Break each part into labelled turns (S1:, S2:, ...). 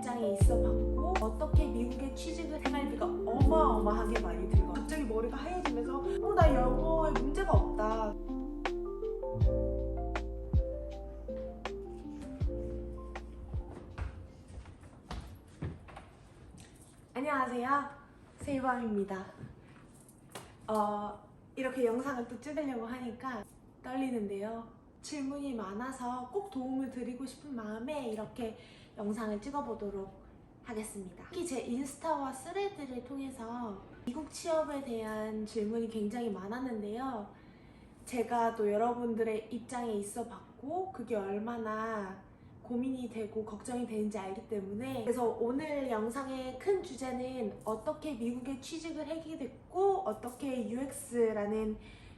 S1: 입장에 있어 봤고 어떻게 미국에 취직을 생활비가 어마어마하게 많이 들고 갑자기 머리가 하얘지면서 나 영어에 문제가 없다. 안녕하세요, 세이밤입니다. 이렇게 영상을 또 찍으려고 하니까 떨리는데요. 질문이 많아서 꼭 도움을 드리고 싶은 마음에 이렇게 영상을 찍어보도록 하겠습니다. 특히 제 인스타와 스레드를 통해서 미국 취업에 대한 질문이 굉장히 많았는데요. 제가 또 여러분들의 입장에 있어 봤고 그게 얼마나 고민이 되고 걱정이 되는지 알기 때문에, 그래서 오늘 영상의 큰 주제는 어떻게 미국에 취직을 하게 됐고 어떻게 UX라는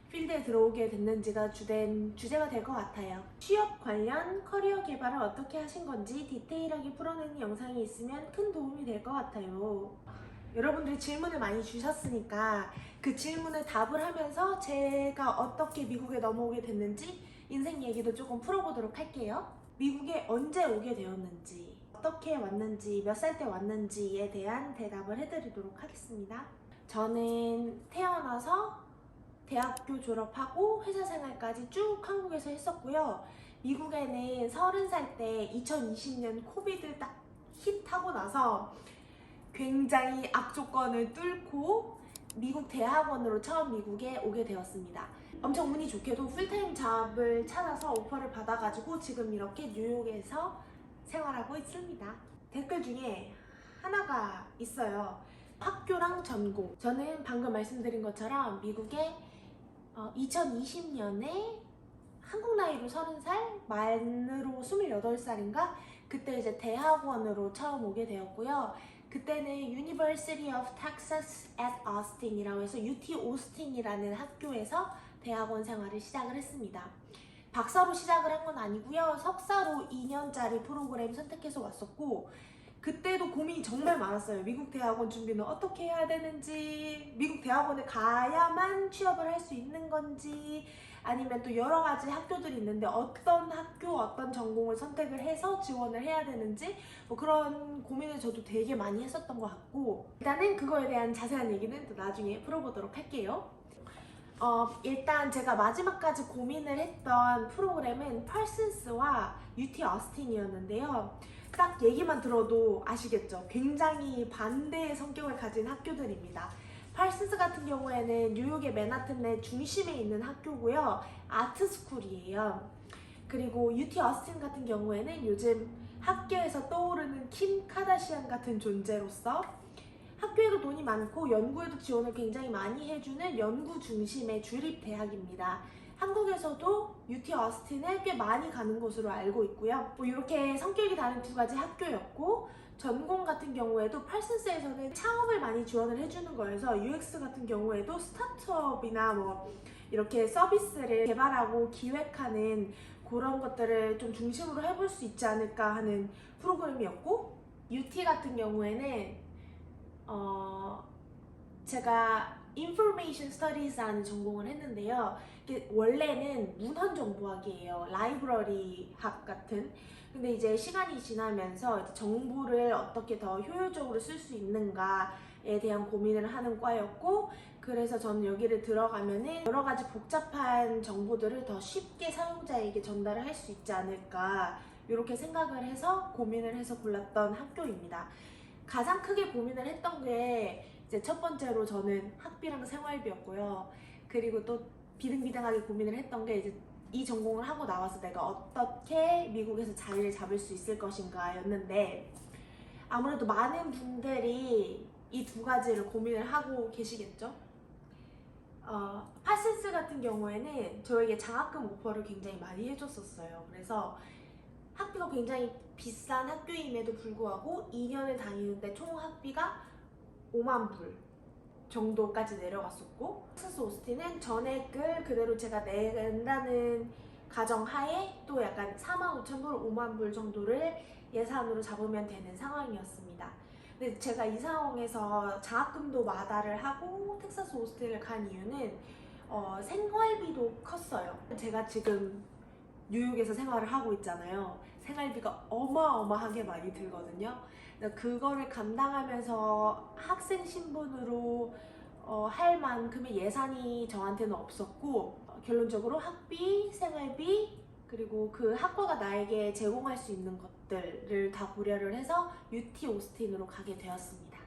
S1: 필드에 들어오게 됐는지가 주된 주제가 될 것 같아요. 취업 관련 커리어 개발을 어떻게 하신 건지 디테일하게 풀어내는 영상이 있으면 큰 도움이 될 것 같아요. 여러분들이 질문을 많이 주셨으니까 그 질문에 답을 하면서 제가 어떻게 미국에 넘어오게 됐는지 인생 얘기도 조금 풀어보도록 할게요. 미국에 언제 오게 되었는지, 어떻게 왔는지, 몇 살 때 왔는지에 대한 대답을 해드리도록 하겠습니다. 저는 태어나서 대학교 졸업하고 회사 생활까지 쭉 한국에서 했었고요. 미국에는 30살 때 2020년 코비드 딱 힛하고 나서 굉장히 악조건을 뚫고 미국 대학원으로 처음 미국에 오게 되었습니다. 엄청 운이 좋게도 풀타임 잡을 찾아서 오퍼를 받아가지고 지금 이렇게 뉴욕에서 생활하고 있습니다. 댓글 중에 하나가 있어요. 학교랑 전공. 저는 방금 말씀드린 것처럼 미국에 2020년에 한국 나이로 30살, 만으로 28살인가? 그때 이제 대학원으로 처음 오게 되었고요. 그때는 University of Texas at Austin이라고 해서 UT 오스틴이라는 학교에서 대학원 생활을 시작을 했습니다. 박사로 시작을 한 건 아니고요. 석사로 2년짜리 프로그램 선택해서 왔었고, 그때도 고민이 정말 많았어요. 미국 대학원 준비는 어떻게 해야 되는지, 미국 대학원에 가야만 취업을 할 수 있는 건지, 아니면 또 여러 가지 학교들이 있는데 어떤 학교, 어떤 전공을 선택을 해서 지원을 해야 되는지, 뭐 그런 고민을 저도 되게 많이 했었던 것 같고, 일단은 그거에 대한 자세한 얘기는 또 나중에 풀어보도록 할게요. 일단 제가 마지막까지 고민을 했던 프로그램은 펄슨스와 UT 어스틴이었는데요. 딱 얘기만 들어도 아시겠죠? 굉장히 반대의 성격을 가진 학교들입니다. 펄슨스 같은 경우에는 뉴욕의 맨하튼 내 중심에 있는 학교고요. 아트스쿨이에요. 그리고 UT 어스틴 같은 경우에는 요즘 학교에서 떠오르는 킴 카다시안 같은 존재로서 학교에도 돈이 많고 연구에도 지원을 굉장히 많이 해주는 연구 중심의 주립대학입니다. 한국에서도 UT 어스틴에 꽤 많이 가는 것으로 알고 있고요. 뭐 이렇게 성격이 다른 두 가지 학교였고, 전공 같은 경우에도 펄슨스에서는 창업을 많이 지원을 해주는 거여서 UX 같은 경우에도 스타트업이나 뭐 이렇게 서비스를 개발하고 기획하는 그런 것들을 좀 중심으로 해볼 수 있지 않을까 하는 프로그램이었고, UT 같은 경우에는 제가 Information Studies라는 전공을 했는데요. 원래는 문헌정보학이에요. 라이브러리 학 같은. 근데 이제 시간이 지나면서 이제 정보를 어떻게 더 효율적으로 쓸 수 있는가에 대한 고민을 하는 과였고, 그래서 저는 여기를 들어가면은 여러 가지 복잡한 정보들을 더 쉽게 사용자에게 전달을 할 수 있지 않을까, 이렇게 생각을 해서 고민을 해서 골랐던 학교입니다. 가장 크게 고민을 했던 게 이제 첫 번째로 저는 학비랑 생활비였고요. 그리고 또 비등비등하게 고민을 했던 게 이제 이 전공을 하고 나와서 내가 어떻게 미국에서 자리를 잡을 수 있을 것인가 였는데, 아무래도 많은 분들이 이 두 가지를 고민을 하고 계시겠죠? 파슨스 같은 경우에는 저에게 장학금 오퍼를 굉장히 많이 해줬었어요. 그래서 학비가 굉장히 비싼 학교임에도 불구하고 2년을 다니는데 총 학비가 5만 불 정도까지 내려갔었고, 텍사스 오스틴은 전액을 그대로 제가 낸다는 가정하에 또 약간 4만 5천 불, 5만 불 정도를 예산으로 잡으면 되는 상황이었습니다. 근데 제가 이 상황에서 장학금도 마다를 하고 텍사스 오스틴을 간 이유는 생활비도 컸어요. 제가 지금 뉴욕에서 생활을 하고 있잖아요. 생활비가 어마어마하게 많이 들거든요. 그거를 감당하면서 학생 신분으로 할 만큼의 예산이 저한테는 없었고 결론적으로 학비, 생활비 그리고 그 학과가 나에게 제공할 수 있는 것들을 다 고려를 해서 UT 오스틴으로 가게 되었습니다.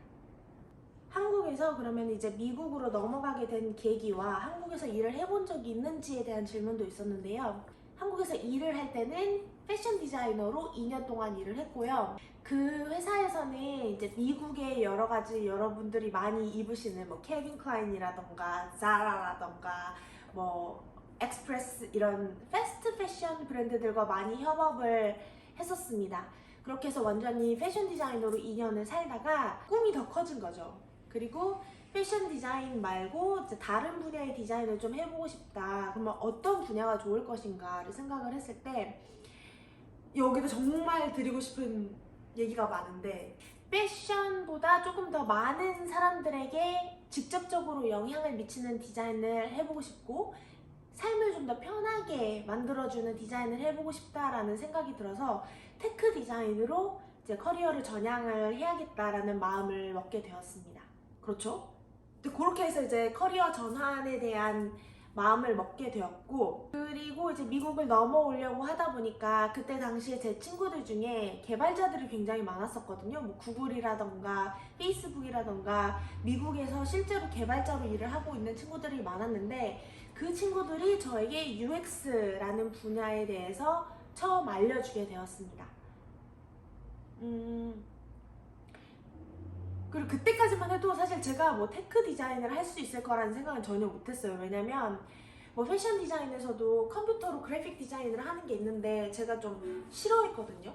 S1: 한국에서 그러면 이제 미국으로 넘어가게 된 계기와 한국에서 일을 해본 적이 있는지에 대한 질문도 있었는데요. 한국에서 일을 할 때는 패션 디자이너로 2년 동안 일을 했고요. 그 회사에서는 이제 미국의 여러 가지 여러분들이 많이 입으시는 뭐 케빈 클라인이라던가 자라라던가 뭐 엑스프레스 이런 패스트 패션 브랜드들과 많이 협업을 했었습니다. 그렇게 해서 완전히 패션 디자이너로 2년을 살다가 꿈이 더 커진 거죠. 그리고 패션 디자인 말고 이제 다른 분야의 디자인을 좀 해보고 싶다. 그러면 어떤 분야가 좋을 것인가를 생각을 했을 때 여기도 정말 드리고 싶은 얘기가 많은데 패션보다 조금 더 많은 사람들에게 직접적으로 영향을 미치는 디자인을 해보고 싶고 삶을 좀 더 편하게 만들어주는 디자인을 해보고 싶다라는 생각이 들어서 테크 디자인으로 이제 커리어를 전향을 해야겠다라는 마음을 먹게 되었습니다. 그렇죠? 그렇게 해서 이제 커리어 전환에 대한 마음을 먹게 되었고 그리고 이제 미국을 넘어오려고 하다 보니까 그때 당시에 제 친구들 중에 개발자들이 굉장히 많았었거든요. 뭐 구글이라던가 페이스북이라던가 미국에서 실제로 개발자로 일을 하고 있는 친구들이 많았는데 그 친구들이 저에게 UX라는 분야에 대해서 처음 알려주게 되었습니다. 그리고 그때까지만 해도 사실 제가 뭐 테크 디자인을 할 수 있을 거라는 생각은 전혀 못했어요. 왜냐면 뭐 패션 디자인에서도 컴퓨터로 그래픽 디자인을 하는 게 있는데 제가 좀 싫어했거든요.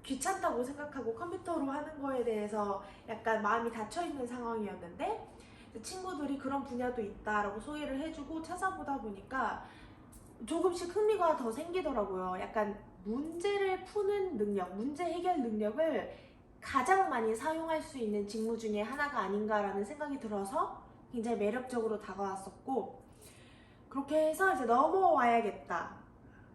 S1: 귀찮다고 생각하고 컴퓨터로 하는 거에 대해서 약간 마음이 닫혀있는 상황이었는데 친구들이 그런 분야도 있다라고 소개를 해주고 찾아보다 보니까 조금씩 흥미가 더 생기더라고요. 약간 문제를 푸는 능력, 문제 해결 능력을 가장 많이 사용할 수 있는 직무 중에 하나가 아닌가라는 생각이 들어서 굉장히 매력적으로 다가왔었고 그렇게 해서 이제 넘어와야겠다.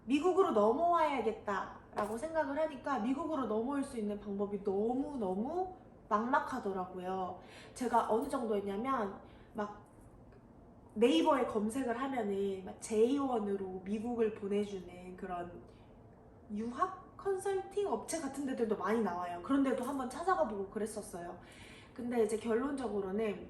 S1: 미국으로 넘어와야겠다 라고 생각을 하니까 미국으로 넘어올 수 있는 방법이 너무너무 막막하더라고요. 제가 어느 정도였냐면 막 네이버에 검색을 하면은 막 J1으로 미국을 보내주는 그런 유학 컨설팅 업체 같은 데들도 많이 나와요. 그런 데도 한번 찾아가 보고 그랬었어요. 근데 이제 결론적으로는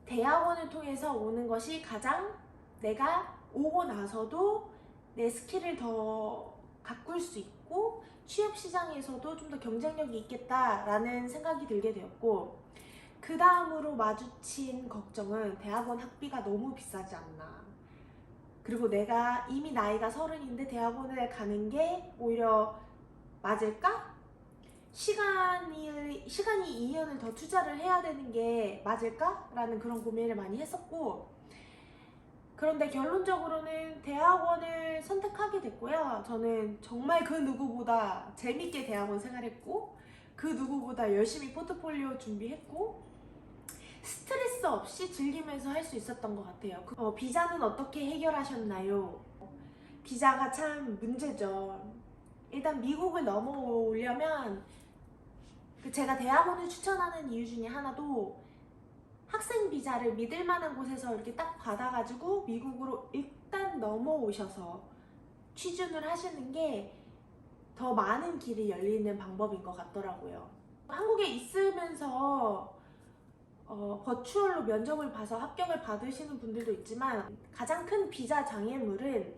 S1: 대학원을 통해서 오는 것이 가장 내가 오고 나서도 내 스킬을 더 가꿀 수 있고 취업 시장에서도 좀 더 경쟁력이 있겠다라는 생각이 들게 되었고 그 다음으로 마주친 걱정은 대학원 학비가 너무 비싸지 않나. 그리고 내가 이미 나이가 30인데 대학원을 가는 게 오히려 맞을까? 시간이 2년을 더 투자를 해야 되는 게 맞을까? 라는 그런 고민을 많이 했었고 그런데 결론적으로는 대학원을 선택하게 됐고요. 저는 정말 그 누구보다 재밌게 대학원 생활했고 그 누구보다 열심히 포트폴리오 준비했고 스트레스 없이 즐기면서 할 수 있었던 것 같아요. 비자는 어떻게 해결하셨나요? 비자가 참 문제죠. 일단 미국을 넘어오려면 제가 대학원을 추천하는 이유 중에 하나도 학생 비자를 믿을 만한 곳에서 이렇게 딱 받아가지고 미국으로 일단 넘어오셔서 취준을 하시는 게 더 많은 길이 열리는 방법인 것 같더라고요. 한국에 있으면서 버추얼로 면접을 봐서 합격을 받으시는 분들도 있지만 가장 큰 비자 장애물은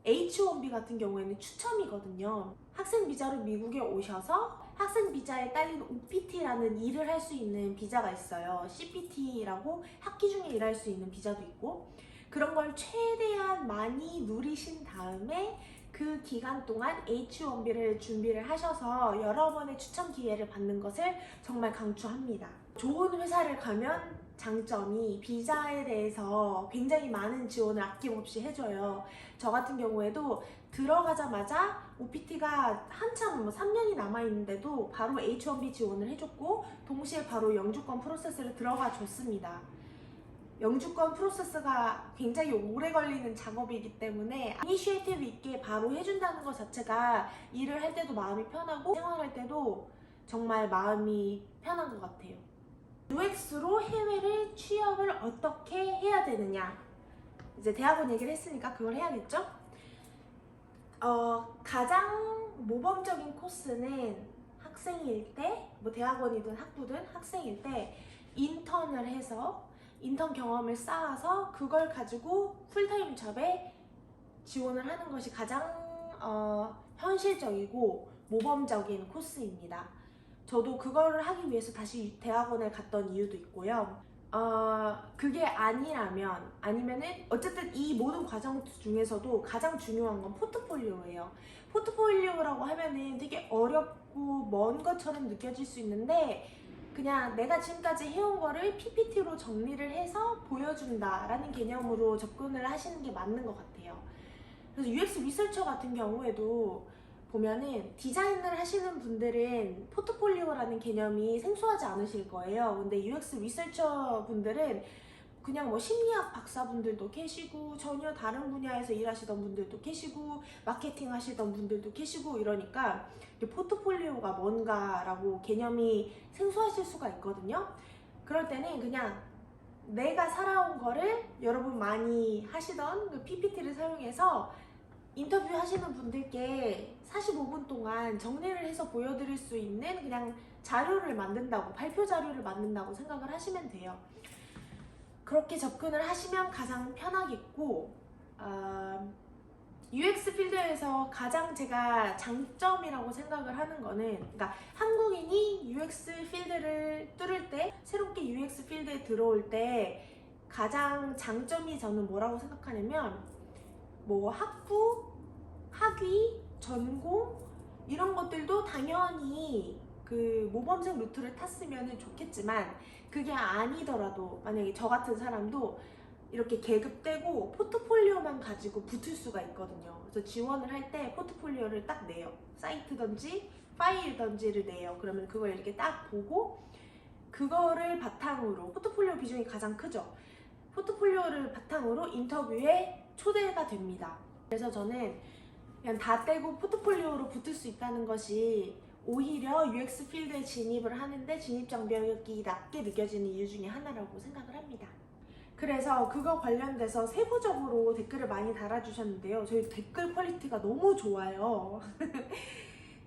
S1: H1B 같은 경우에는 추첨이거든요. 학생 비자로 미국에 오셔서 학생 비자에 딸린 OPT라는 일을 할 수 있는 비자가 있어요. CPT라고 학기 중에 일할 수 있는 비자도 있고 그런 걸 최대한 많이 누리신 다음에 그 기간 동안 H1B를 준비를 하셔서 여러 번의 추천 기회를 받는 것을 정말 강추합니다. 좋은 회사를 가면 장점이 비자에 대해서 굉장히 많은 지원을 아낌없이 해줘요. 저 같은 경우에도 들어가자마자 OPT가 한참 3년이 남아있는데도 바로 H1B 지원을 해줬고 동시에 바로 영주권 프로세스를 들어가 줬습니다. 영주권 프로세스가 굉장히 오래 걸리는 작업이기 때문에 이니시에이티브 있게 바로 해준다는 것 자체가 일을 할 때도 마음이 편하고 생활할 때도 정말 마음이 편한 것 같아요. UX로 해외를 취업을 어떻게 해야 되느냐, 이제 대학원 얘기를 했으니까 그걸 해야겠죠? 가장 모범적인 코스는 학생일 때, 뭐 대학원이든 학부든 학생일 때 인턴을 해서 인턴 경험을 쌓아서 그걸 가지고 풀타임 잡에 지원을 하는 것이 가장 현실적이고 모범적인 코스입니다. 저도 그거를 하기 위해서 다시 대학원에 갔던 이유도 있고요. 그게 아니면은 어쨌든 이 모든 과정 중에서도 가장 중요한 건 포트폴리오예요. 포트폴리오라고 하면은 되게 어렵고 먼 것처럼 느껴질 수 있는데 그냥 내가 지금까지 해온 거를 PPT로 정리를 해서 보여준다라는 개념으로 접근을 하시는 게 맞는 것 같아요. 그래서 UX 리서처 같은 경우에도 보면은 디자인을 하시는 분들은 포트폴리오라는 개념이 생소하지 않으실 거예요. 근데 UX 리서처 분들은 그냥 뭐 심리학 박사분들도 계시고 전혀 다른 분야에서 일하시던 분들도 계시고 마케팅 하시던 분들도 계시고 이러니까 포트폴리오가 뭔가라고 개념이 생소하실 수가 있거든요. 그럴 때는 그냥 내가 살아온 거를 여러분 많이 하시던 그 PPT를 사용해서 인터뷰 하시는 분들께 45분 동안 정리를 해서 보여드릴 수 있는 그냥 자료를 만든다고, 발표 자료를 만든다고 생각을 하시면 돼요. 그렇게 접근을 하시면 가장 편하겠고, UX 필드에서 가장 제가 장점이라고 생각을 하는 거는, 그러니까 한국인이 UX 필드를 뚫을 때, 새롭게 UX 필드에 들어올 때 가장 장점이 저는 뭐라고 생각하냐면, 뭐 학부, 학위, 전공 이런 것들도 당연히 그 모범생 루트를 탔으면 좋겠지만 그게 아니더라도 만약에 저 같은 사람도 이렇게 계급되고 포트폴리오만 가지고 붙을 수가 있거든요. 그래서 지원을 할 때 포트폴리오를 딱 내요. 사이트든지 파일든지를 내요. 그러면 그걸 이렇게 딱 보고 그거를 바탕으로, 포트폴리오 비중이 가장 크죠. 포트폴리오를 바탕으로 인터뷰에 초대가 됩니다. 그래서 저는 그냥 다 떼고 포트폴리오로 붙을 수 있다는 것이 오히려 UX 필드에 진입을 하는데 진입 장벽이 낮게 느껴지는 이유 중에 하나라고 생각을 합니다. 그래서 그거 관련돼서 세부적으로 댓글을 많이 달아주셨는데요. 저희 댓글 퀄리티가 너무 좋아요.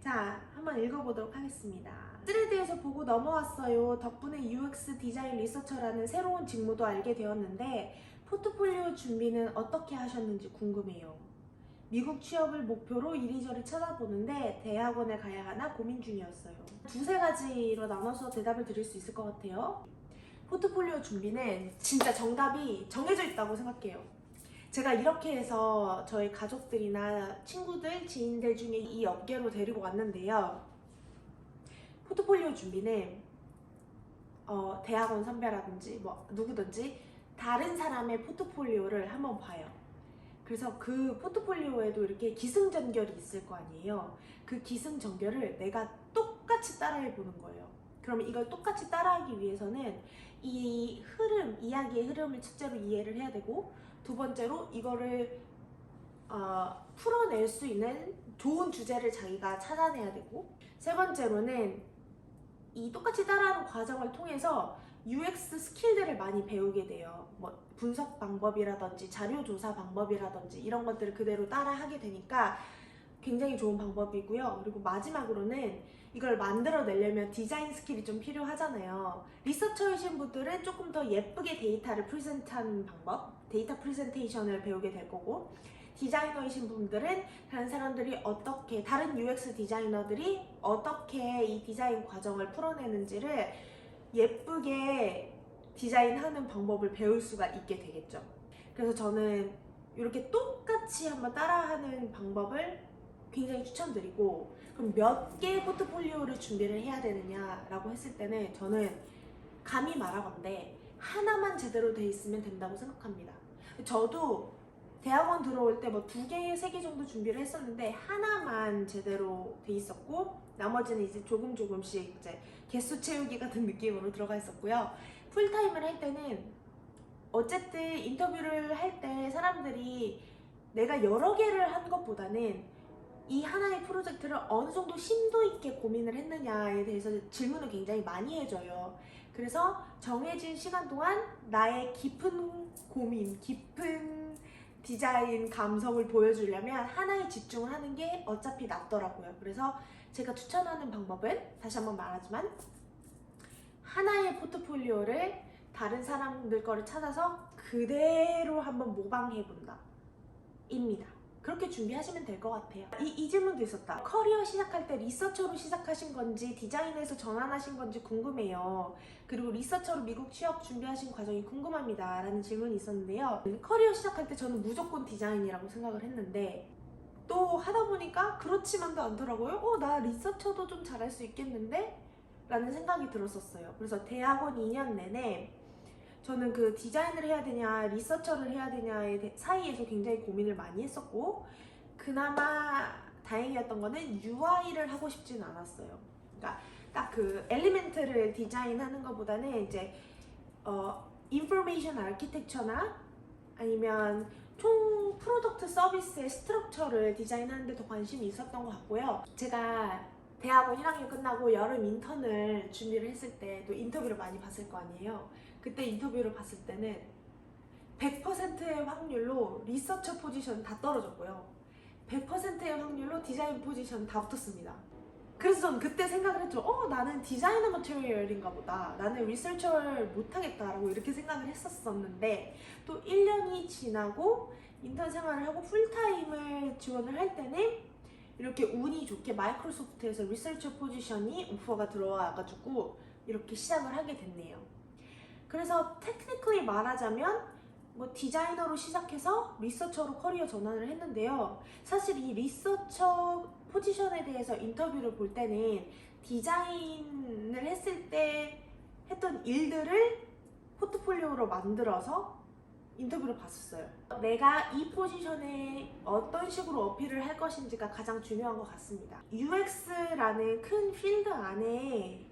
S1: 자, 한번 읽어보도록 하겠습니다. 스레드에서 보고 넘어왔어요. 덕분에 UX 디자인 리서처라는 새로운 직무도 알게 되었는데 포트폴리오 준비는 어떻게 하셨는지 궁금해요. 미국 취업을 목표로 이리저리 찾아보는데 대학원에 가야 하나 고민 중이었어요. 두세 가지로 나눠서 대답을 드릴 수 있을 것 같아요. 포트폴리오 준비는 진짜 정답이 정해져 있다고 생각해요. 제가 이렇게 해서 저희 가족들이나 친구들, 지인들 중에 이 업계로 데리고 왔는데요. 포트폴리오 준비는 대학원 선배라든지 뭐 누구든지 다른 사람의 포트폴리오를 한번 봐요. 그래서 그 포트폴리오에도 이렇게 기승전결이 있을 거 아니에요. 그 기승전결을 내가 똑같이 따라해 보는 거예요. 그러면 이걸 똑같이 따라하기 위해서는 이 흐름, 이야기의 흐름을 첫째로 이해를 해야 되고, 두 번째로 이거를 풀어낼 수 있는 좋은 주제를 자기가 찾아내야 되고, 세 번째로는 이 똑같이 따라하는 과정을 통해서 UX 스킬들을 많이 배우게 돼요. 뭐 분석 방법이라든지 자료 조사 방법이라든지 이런 것들을 그대로 따라 하게 되니까 굉장히 좋은 방법이고요. 그리고 마지막으로는 이걸 만들어내려면 디자인 스킬이 좀 필요하잖아요. 리서처이신 분들은 조금 더 예쁘게 데이터를 프레젠트하는 방법, 데이터 프레젠테이션을 배우게 될 거고, 디자이너이신 분들은 다른 UX 디자이너들이 어떻게 이 디자인 과정을 풀어내는지를 예쁘게 디자인하는 방법을 배울 수가 있게 되겠죠. 그래서 저는 이렇게 똑같이 한번 따라하는 방법을 굉장히 추천드리고, 그럼 몇 개의 포트폴리오를 준비를 해야 되느냐라고 했을 때는 저는 감히 말하건대 하나만 제대로 돼 있으면 된다고 생각합니다. 저도 대학원 들어올 때 뭐 2개, 3개 정도 준비를 했었는데 하나만 제대로 돼 있었고 나머지는 이제 조금씩 이제 개수 채우기 같은 느낌으로 들어가 있었고요. 풀타임을 할 때는 어쨌든 인터뷰를 할 때 사람들이 내가 여러 개를 한 것보다는 이 하나의 프로젝트를 어느 정도 심도 있게 고민을 했느냐에 대해서 질문을 굉장히 많이 해줘요. 그래서 정해진 시간 동안 나의 깊은 고민, 깊은 디자인 감성을 보여주려면 하나에 집중을 하는 게 어차피 낫더라고요. 그래서 제가 추천하는 방법은 다시 한번 말하지만 하나의 포트폴리오를 다른 사람들 거를 찾아서 그대로 한번 모방해본다 입니다. 그렇게 준비하시면 될 것 같아요. 이 질문도 있었다. 커리어 시작할 때 리서처로 시작하신 건지 디자인에서 전환하신 건지 궁금해요. 그리고 리서처로 미국 취업 준비하신 과정이 궁금합니다 라는 질문이 있었는데요. 커리어 시작할 때 저는 무조건 디자인이라고 생각을 했는데 또 하다 보니까 그렇지만도 않더라고요. 나 리서처도 좀 잘할 수 있겠는데? 라는 생각이 들었었어요. 그래서 대학원 2년 내내 저는 그 디자인을 해야 되냐 리서처를 해야 되냐의 사이에서 굉장히 고민을 많이 했었고, 그나마 다행이었던 거는 UI를 하고 싶지는 않았어요. 그러니까 딱 그 엘리멘트를 디자인하는 것보다는 이제 인포메이션 아키텍처나 아니면 총 프로덕트 서비스의 스트럭처를 디자인하는 데 더 관심이 있었던 것 같고요. 제가 대학원 1학년 끝나고 여름 인턴을 준비를 했을 때 또 인터뷰를 많이 봤을 거 아니에요. 그때 인터뷰를 봤을 때는 100%의 확률로 리서처 포지션 다 떨어졌고요. 100%의 확률로 디자인 포지션 다 붙었습니다. 그래서 전 그때 생각을 했죠. 나는 디자이너 머티리얼인가 보다. 나는 리서처를 못하겠다라고 이렇게 생각을 했었는데 또 1년이 지나고 인턴 생활을 하고 풀타임을 지원을 할 때는 이렇게 운이 좋게 마이크로소프트에서 리서처 포지션이 오퍼가 들어와가지고 이렇게 시작을 하게 됐네요. 그래서 테크니컬리 말하자면 뭐 디자이너로 시작해서 리서처로 커리어 전환을 했는데요. 사실 이 리서처 포지션에 대해서 인터뷰를 볼 때는 디자인을 했을 때 했던 일들을 포트폴리오로 만들어서 인터뷰를 봤었어요. 내가 이 포지션에 어떤 식으로 어필을 할 것인지가 가장 중요한 것 같습니다. UX라는 큰 필드 안에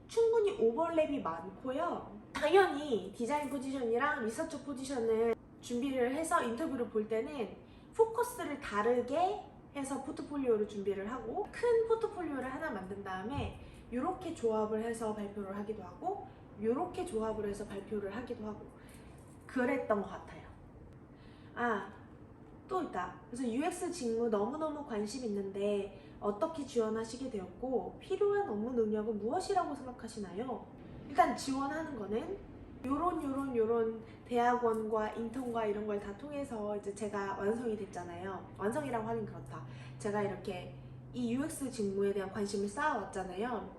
S1: 충분히 오버랩이 많고요. 당연히 디자인 포지션이랑 리서처 포지션을 준비를 해서 인터뷰를 볼 때는 포커스를 다르게 해서 포트폴리오를 준비를 하고, 큰 포트폴리오를 하나 만든 다음에 이렇게 조합을 해서 발표를 하기도 하고 이렇게 조합을 해서 발표를 하기도 하고 그랬던 것 같아요. 또 있다. 그래서 UX 직무 너무너무 관심 있는데 어떻게 지원하시게 되었고 필요한 업무 능력은 무엇이라고 생각하시나요? 일단 지원하는 거는 요런 대학원과 인턴과 이런 걸 다 통해서 이제 제가 완성이 됐잖아요. 완성이라고 하긴 그렇다. 제가 이렇게 이 UX 직무에 대한 관심을 쌓아왔잖아요.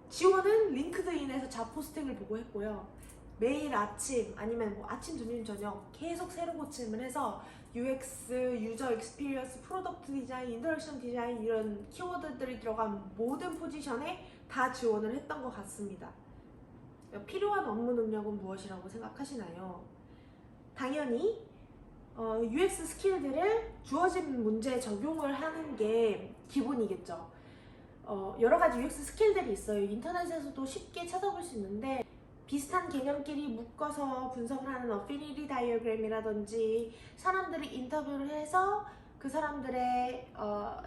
S1: 지원은 링크드인에서 잡 포스팅을 보고 했고요. 매일 아침 아니면 뭐 아침, 점심, 저녁 계속 새로 고침을 해서 UX, 유저 익스피리언스, 프로덕트 디자인, 인터랙션 디자인 이런 키워드들이 들어간 모든 포지션에 다 지원을 했던 것 같습니다. 필요한 업무 능력은 무엇이라고 생각하시나요? 당연히 UX 스킬들을 주어진 문제에 적용을 하는 게 기본이겠죠. 여러 가지 UX 스킬들이 있어요. 인터넷에서도 쉽게 찾아볼 수 있는데 비슷한 개념끼리 묶어서 분석을 하는 어피니티 다이어그램이라든지 사람들이 인터뷰를 해서 그 사람들의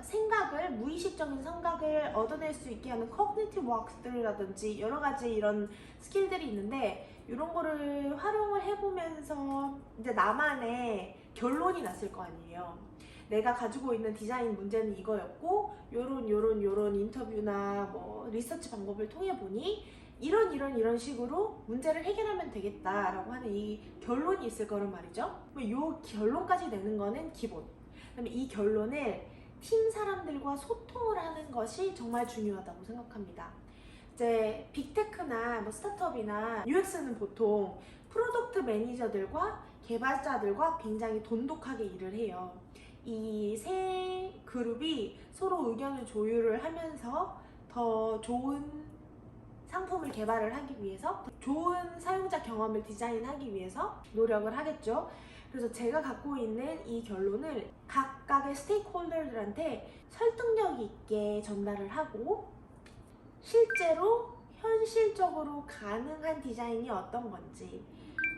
S1: 생각을, 무의식적인 생각을 얻어낼 수 있게 하는 커그니티브 워크들이라든지 여러 가지 이런 스킬들이 있는데 이런 거를 활용을 해보면서 이제 나만의 결론이 났을 거 아니에요. 내가 가지고 있는 디자인 문제는 이거였고 요런 인터뷰나 뭐 리서치 방법을 통해 보니 이런 식으로 문제를 해결하면 되겠다라고 하는 이 결론이 있을 거란 말이죠. 이 결론까지 내는 거는 기본. 그다음에 이 결론을 팀 사람들과 소통을 하는 것이 정말 중요하다고 생각합니다. 이제 빅테크나 뭐 스타트업이나 UX는 보통 프로덕트 매니저들과 개발자들과 굉장히 돈독하게 일을 해요. 이 세 그룹이 서로 의견을 조율을 하면서 더 좋은 상품을 개발을 하기 위해서, 좋은 사용자 경험을 디자인하기 위해서 노력을 하겠죠. 그래서 제가 갖고 있는 이 결론을 각각의 스테이크홀더들한테 설득력 있게 전달을 하고 실제로 현실적으로 가능한 디자인이 어떤 건지,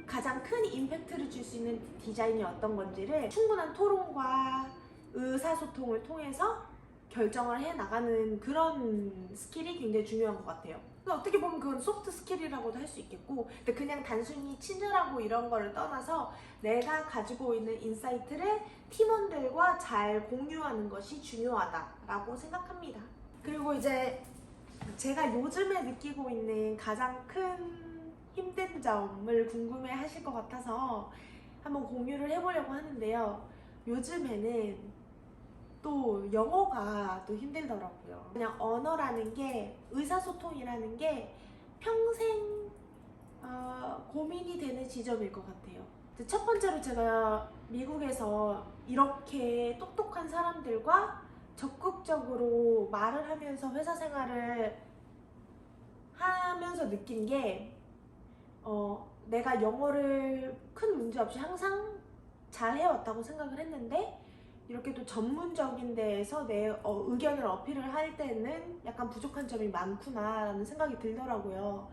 S1: 가장 큰 임팩트를 줄 수 있는 디자인이 어떤 건지를 충분한 토론과 의사소통을 통해서 결정을 해 나가는 그런 스킬이 굉장히 중요한 것 같아요. 어떻게 보면 그건 소프트 스킬이라고도 할 수 있겠고, 근데 그냥 단순히 친절하고 이런 거를 떠나서 내가 가지고 있는 인사이트를 팀원들과 잘 공유하는 것이 중요하다라고 생각합니다. 그리고 이제 제가 요즘에 느끼고 있는 가장 큰 힘든 점을 궁금해 하실 것 같아서 한번 공유를 해보려고 하는데요. 요즘에는 또 영어가 또 힘들더라고요. 그냥 언어라는 게, 의사소통이라는 게 평생 고민이 되는 지점일 것 같아요. 첫 번째로 제가 미국에서 이렇게 똑똑한 사람들과 적극적으로 말을 하면서 회사 생활을 하면서 느낀 게 내가 영어를 큰 문제 없이 항상 잘 해왔다고 생각을 했는데 이렇게 또 전문적인 데에서 내 의견을 어필을 할 때는 약간 부족한 점이 많구나 라는 생각이 들더라고요.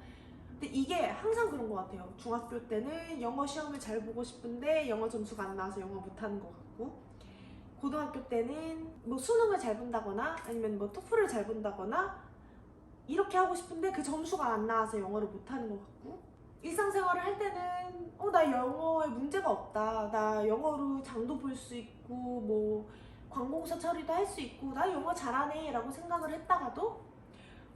S1: 근데 이게 항상 그런 것 같아요. 중학교 때는 영어 시험을 잘 보고 싶은데 영어 점수가 안 나와서 영어 못하는 것 같고, 고등학교 때는 뭐 수능을 잘 본다거나 아니면 뭐 토플을 잘 본다거나 이렇게 하고 싶은데 그 점수가 안 나와서 영어를 못하는 것 같고, 일상생활을 할 때는 나 영어에 문제가 없다, 나 영어로 장도 볼 수 있고 뭐 관공서 처리도 할 수 있고 나 영어 잘하네 라고 생각을 했다가도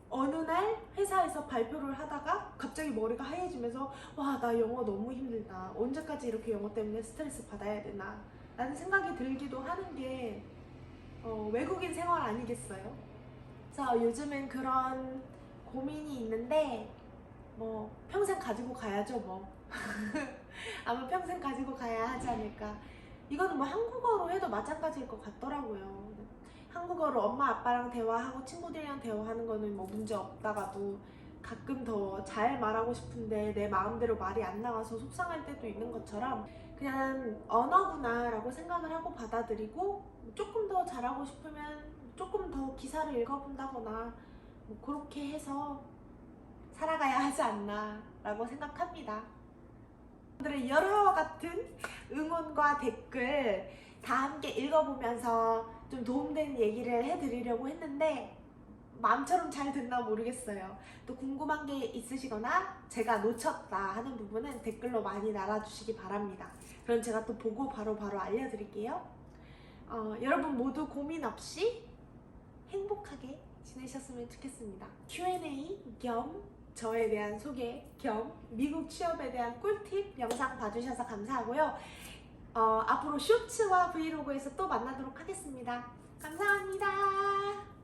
S1: 어느 날 회사에서 발표를 하다가 갑자기 머리가 하얘지면서 와, 나 영어 너무 힘들다, 언제까지 이렇게 영어 때문에 스트레스 받아야 되나 라는 생각이 들기도 하는 게 외국인 생활 아니겠어요? 그래서 요즘은 그런 고민이 있는데 뭐 평생 가지고 가야죠 뭐. 아마 평생 가지고 가야 하지 않을까. 이거는 뭐 한국어로 해도 마찬가지일 것 같더라고요. 한국어로 엄마 아빠랑 대화하고 친구들이랑 대화하는 거는 뭐 문제 없다가도 가끔 더 잘 말하고 싶은데 내 마음대로 말이 안 나와서 속상할 때도 있는 것처럼 그냥 언어구나 라고 생각을 하고 받아들이고, 조금 더 잘하고 싶으면 조금 더 기사를 읽어본다거나 뭐 그렇게 해서 살아가야 하지 않나 라고 생각합니다. 오늘은 여러와 같은 응원과 댓글 다 함께 읽어보면서 좀 도움되는 얘기를 해드리려고 했는데 마음처럼 잘 됐나 모르겠어요. 또 궁금한 게 있으시거나 제가 놓쳤다 하는 부분은 댓글로 많이 달아주시기 바랍니다. 그럼 제가 또 보고 바로바로 알려드릴게요. 여러분 모두 고민 없이 행복하게 지내셨으면 좋겠습니다. Q&A 겸 저에 대한 소개 겸 미국 취업에 대한 꿀팁 영상 봐주셔서 감사하고요. 앞으로 쇼츠와 브이로그에서 또 만나도록 하겠습니다. 감사합니다.